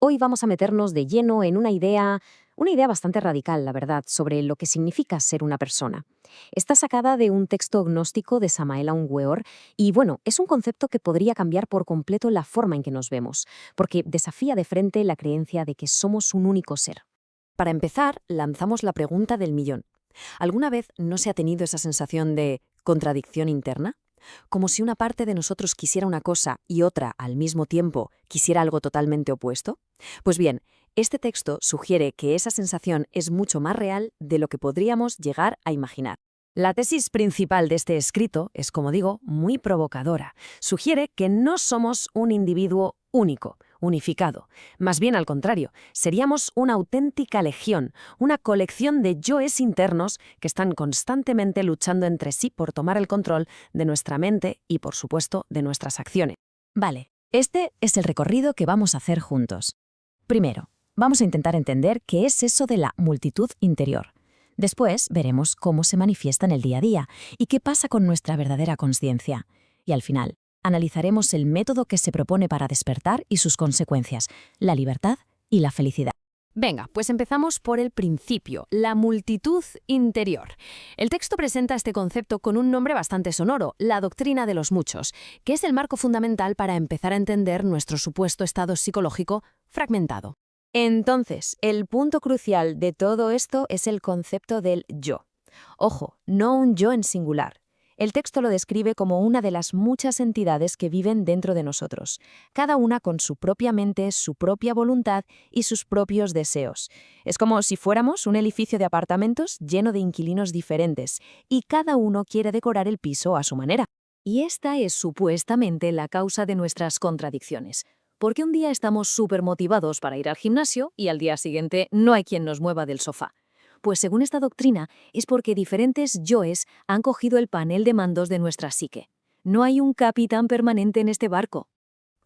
Hoy vamos a meternos de lleno en una idea bastante radical, la verdad, sobre lo que significa ser una persona. Está sacada de un texto gnóstico de Samael Aun Weor y, bueno, es un concepto que podría cambiar por completo la forma en que nos vemos, porque desafía de frente la creencia de que somos un único ser. Para empezar, lanzamos la pregunta del millón. ¿Alguna vez no se ha tenido esa sensación de contradicción interna? Como si una parte de nosotros quisiera una cosa y otra, al mismo tiempo, quisiera algo totalmente opuesto. Pues bien, este texto sugiere que esa sensación es mucho más real de lo que podríamos llegar a imaginar. La tesis principal de este escrito es, como digo, muy provocadora. Sugiere que no somos un individuo único, unificado. Más bien al contrario, seríamos una auténtica legión, una colección de yoes internos que están constantemente luchando entre sí por tomar el control de nuestra mente y, por supuesto, de nuestras acciones. Vale, este es el recorrido que vamos a hacer juntos. Primero, vamos a intentar entender qué es eso de la multitud interior. Después veremos cómo se manifiesta en el día a día y qué pasa con nuestra verdadera consciencia. Y al final, analizaremos el método que se propone para despertar y sus consecuencias, la libertad y la felicidad. Venga, pues empezamos por el principio, la multitud interior. El texto presenta este concepto con un nombre bastante sonoro, la doctrina de los muchos, que es el marco fundamental para empezar a entender nuestro supuesto estado psicológico fragmentado. Entonces, el punto crucial de todo esto es el concepto del yo. Ojo, no un yo en singular. El texto lo describe como una de las muchas entidades que viven dentro de nosotros, cada una con su propia mente, su propia voluntad y sus propios deseos. Es como si fuéramos un edificio de apartamentos lleno de inquilinos diferentes, y cada uno quiere decorar el piso a su manera. Y esta es supuestamente la causa de nuestras contradicciones. Porque un día estamos súper motivados para ir al gimnasio y al día siguiente no hay quien nos mueva del sofá. Pues según esta doctrina, es porque diferentes yoes han cogido el panel de mandos de nuestra psique. No hay un capitán permanente en este barco.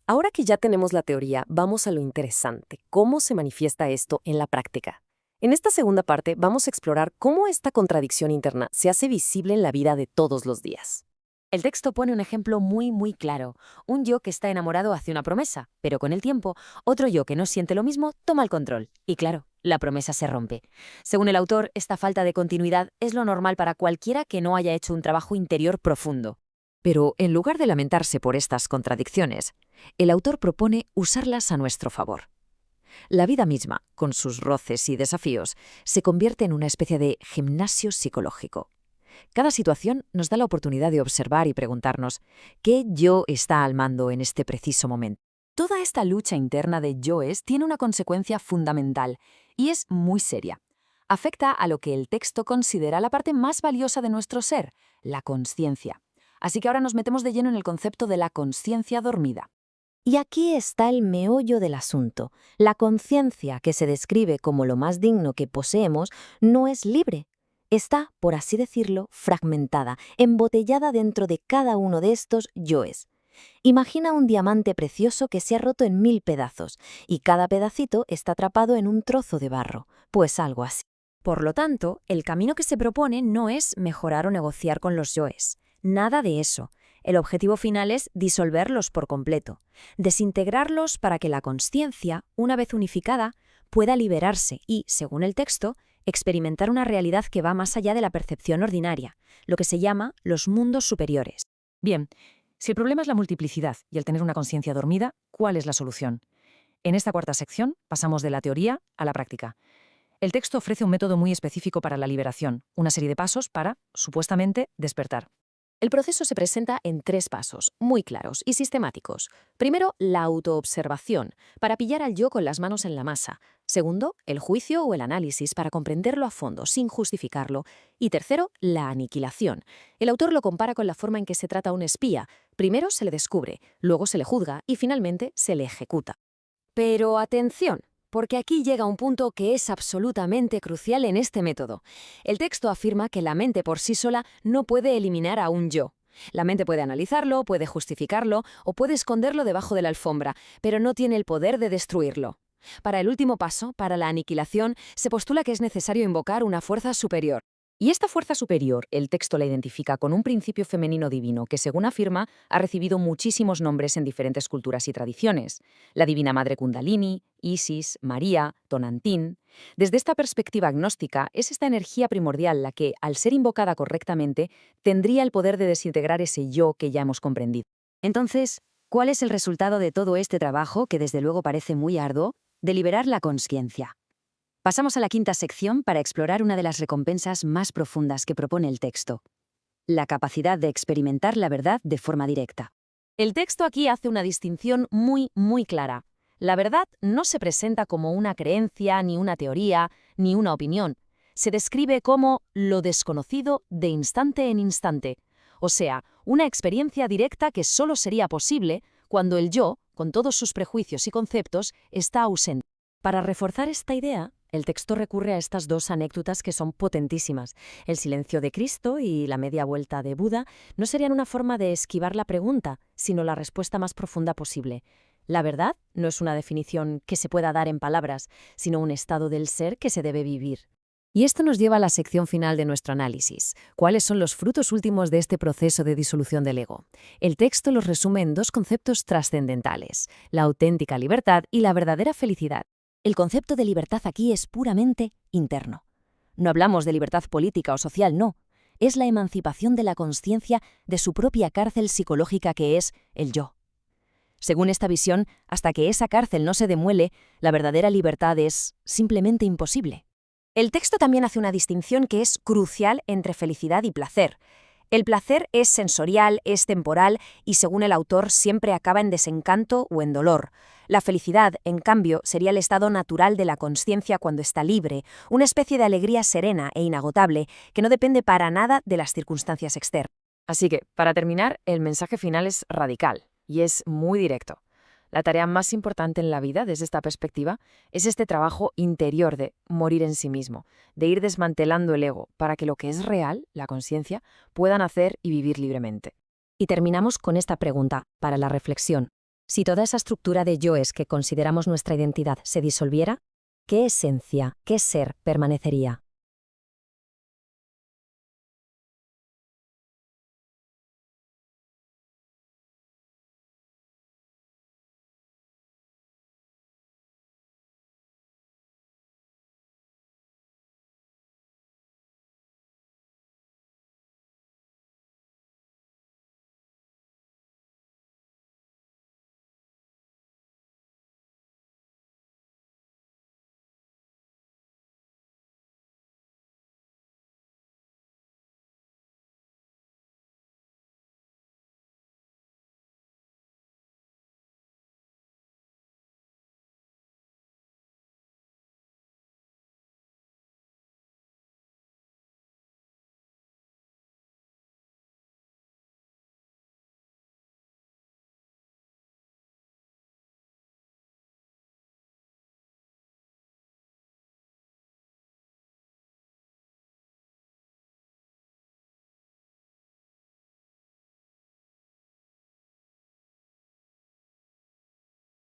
Ahora que ya tenemos la teoría, vamos a lo interesante, cómo se manifiesta esto en la práctica. En esta segunda parte vamos a explorar cómo esta contradicción interna se hace visible en la vida de todos los días. El texto pone un ejemplo muy claro. Un yo que está enamorado hace una promesa, pero con el tiempo, otro yo que no siente lo mismo toma el control. Y claro, la promesa se rompe. Según el autor, esta falta de continuidad es lo normal para cualquiera que no haya hecho un trabajo interior profundo. Pero en lugar de lamentarse por estas contradicciones, el autor propone usarlas a nuestro favor. La vida misma, con sus roces y desafíos, se convierte en una especie de gimnasio psicológico. Cada situación nos da la oportunidad de observar y preguntarnos ¿qué yo está al mando en este preciso momento? Toda esta lucha interna de yoes tiene una consecuencia fundamental, y es muy seria. Afecta a lo que el texto considera la parte más valiosa de nuestro ser, la consciencia. Así que ahora nos metemos de lleno en el concepto de la consciencia dormida. Y aquí está el meollo del asunto. La conciencia, que se describe como lo más digno que poseemos, no es libre. Está, por así decirlo, fragmentada, embotellada dentro de cada uno de estos yoes. Imagina un diamante precioso que se ha roto en 1000 pedazos, y cada pedacito está atrapado en un trozo de barro, pues algo así. Por lo tanto, el camino que se propone no es mejorar o negociar con los yoes. Nada de eso. El objetivo final es disolverlos por completo, desintegrarlos para que la consciencia, una vez unificada, pueda liberarse y, según el texto, experimentar una realidad que va más allá de la percepción ordinaria, lo que se llama los mundos superiores. Bien, si el problema es la multiplicidad y el tener una conciencia dormida, ¿cuál es la solución? En esta cuarta sección pasamos de la teoría a la práctica. El texto ofrece un método muy específico para la liberación, una serie de pasos para, supuestamente, despertar. El proceso se presenta en 3 pasos, muy claros y sistemáticos. Primero, la autoobservación, para pillar al yo con las manos en la masa. Segundo, el juicio o el análisis, para comprenderlo a fondo, sin justificarlo. Y tercero, la aniquilación. El autor lo compara con la forma en que se trata a un espía. Primero se le descubre, luego se le juzga y finalmente se le ejecuta. Pero atención, porque aquí llega un punto que es absolutamente crucial en este método. El texto afirma que la mente por sí sola no puede eliminar a un yo. La mente puede analizarlo, puede justificarlo o puede esconderlo debajo de la alfombra, pero no tiene el poder de destruirlo. Para el último paso, para la aniquilación, se postula que es necesario invocar una fuerza superior. Y esta fuerza superior, el texto la identifica con un principio femenino divino que, según afirma, ha recibido muchísimos nombres en diferentes culturas y tradiciones. La Divina Madre Kundalini, Isis, María, Tonantín. Desde esta perspectiva agnóstica, es esta energía primordial la que, al ser invocada correctamente, tendría el poder de desintegrar ese yo que ya hemos comprendido. Entonces, ¿cuál es el resultado de todo este trabajo, que desde luego parece muy arduo? De liberar la consciencia. Pasamos a la quinta sección para explorar una de las recompensas más profundas que propone el texto: la capacidad de experimentar la verdad de forma directa. El texto aquí hace una distinción muy clara. La verdad no se presenta como una creencia, ni una teoría, ni una opinión. Se describe como lo desconocido de instante en instante. O sea, una experiencia directa que solo sería posible cuando el yo, con todos sus prejuicios y conceptos, está ausente. Para reforzar esta idea, el texto recurre a estas dos anécdotas que son potentísimas. El silencio de Cristo y la media vuelta de Buda no serían una forma de esquivar la pregunta, sino la respuesta más profunda posible. La verdad no es una definición que se pueda dar en palabras, sino un estado del ser que se debe vivir. Y esto nos lleva a la sección final de nuestro análisis. ¿Cuáles son los frutos últimos de este proceso de disolución del ego? El texto los resume en dos conceptos trascendentales: la auténtica libertad y la verdadera felicidad. El concepto de libertad aquí es puramente interno. No hablamos de libertad política o social, no. Es la emancipación de la consciencia de su propia cárcel psicológica, que es el yo. Según esta visión, hasta que esa cárcel no se demuele, la verdadera libertad es simplemente imposible. El texto también hace una distinción que es crucial entre felicidad y placer. El placer es sensorial, es temporal y, según el autor, siempre acaba en desencanto o en dolor. La felicidad, en cambio, sería el estado natural de la consciencia cuando está libre, una especie de alegría serena e inagotable que no depende para nada de las circunstancias externas. Así que, para terminar, el mensaje final es radical y es muy directo. La tarea más importante en la vida, desde esta perspectiva, es este trabajo interior de morir en sí mismo, de ir desmantelando el ego para que lo que es real, la conciencia, pueda nacer y vivir libremente. Y terminamos con esta pregunta para la reflexión. Si toda esa estructura de yoes que consideramos nuestra identidad se disolviera, ¿qué esencia, qué ser permanecería?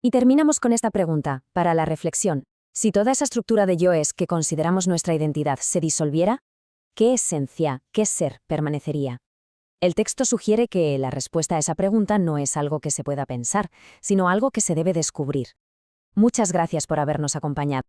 Y terminamos con esta pregunta, para la reflexión. Si toda esa estructura de yoes que consideramos nuestra identidad se disolviera, ¿qué esencia, qué ser permanecería? El texto sugiere que la respuesta a esa pregunta no es algo que se pueda pensar, sino algo que se debe descubrir. Muchas gracias por habernos acompañado.